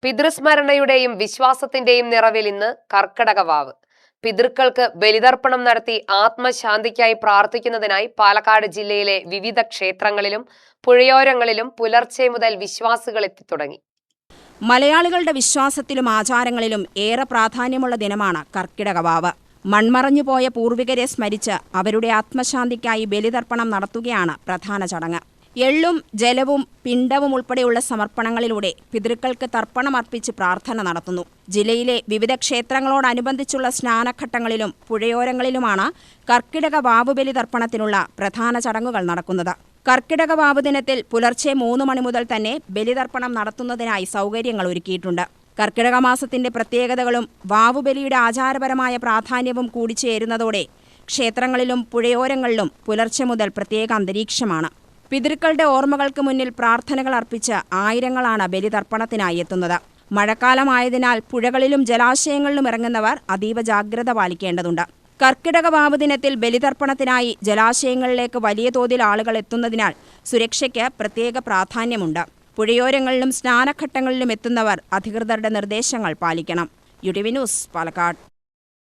പിതൃസ്മരണയുടെയും വിശ്വാസത്തിന്റെയും നിറവിൽ ഇന്ന് കർക്കിടകവാവ്. പിതൃക്കൾക്ക് ബലിതർപ്പണം നടത്തി ആത്മശാന്തിക്കായി പ്രാർത്ഥിക്കുന്നതിനായി പാലക്കാട് ജില്ലയിലെ വിവിധ ക്ഷേത്രങ്ങളിലും പുഴയോരങ്ങളിലും പുലർച്ചെ മുതൽ വിശ്വാസികൾ എത്തിത്തുടങ്ങി. മലയാളികളുടെ വിശ്വാസത്തിലും ആചാരങ്ങളിലും ഏറെ പ്രാധാന്യമുള്ള ദിനമാണ് കർക്കിടകവാവ്. മൺമറഞ്ഞുപോയ പൂർവികരെ സ്മരിച്ച് അവരുടെ ആത്മശാന്തിക്കായി ബലിതർപ്പണം നടത്തുകയാണ് പ്രധാന ചടങ്ങ്. എള്ളും ജലവും പിണ്ടവും ഉൾപ്പെടെയുള്ള സമർപ്പണങ്ങളിലൂടെ പിതൃക്കൾക്ക് തർപ്പണമർപ്പിച്ച് പ്രാർത്ഥന നടത്തുന്നു. ജില്ലയിലെ വിവിധ ക്ഷേത്രങ്ങളോടനുബന്ധിച്ചുള്ള സ്നാനഘട്ടങ്ങളിലും പുഴയോരങ്ങളിലുമാണ് കർക്കിടക വാവ് ബലിതർപ്പണത്തിനുള്ള പ്രധാന ചടങ്ങുകൾ നടക്കുന്നത്. കർക്കിടക വാവ് ദിനത്തിൽ പുലർച്ചെ 3 മണി മുതൽ തന്നെ ബലിതർപ്പണം നടത്തുന്നതിനായി സൗകര്യങ്ങൾ ഒരുക്കിയിട്ടുണ്ട്. കർക്കിടക മാസത്തിന്റെ പ്രത്യേകതകളും വാവുബലിയുടെ ആചാരപരമായ പ്രാധാന്യവും കൂടിച്ചേരുന്നതോടെ ക്ഷേത്രങ്ങളിലും പുഴയോരങ്ങളിലും പുലർച്ചെ മുതൽ പ്രത്യേക അന്തരീക്ഷമാണ്. പിതൃക്കളുടെ ഓർമ്മകൾക്ക് മുന്നിൽ പ്രാർത്ഥനകൾ അർപ്പിച്ച് ആയിരങ്ങളാണ് ബലിതർപ്പണത്തിനായി എത്തുന്നത്. മഴക്കാലമായതിനാൽ പുഴകളിലും ജലാശയങ്ങളിലും ഇറങ്ങുന്നവർ അതീവ ജാഗ്രത പാലിക്കേണ്ടതുണ്ട്. കർക്കിടക വാവ് ദിനത്തിൽ ബലിതർപ്പണത്തിനായി ജലാശയങ്ങളിലേക്ക് വലിയ തോതിൽ ആളുകൾ എത്തുന്നതിനാൽ സുരക്ഷയ്ക്ക് പ്രത്യേക പ്രാധാന്യമുണ്ട്. പുഴയോരങ്ങളിലും സ്നാനഘട്ടങ്ങളിലും എത്തുന്നവർ അധികൃതരുടെ നിർദ്ദേശങ്ങൾ പാലിക്കണം. UTV news, Palakkad.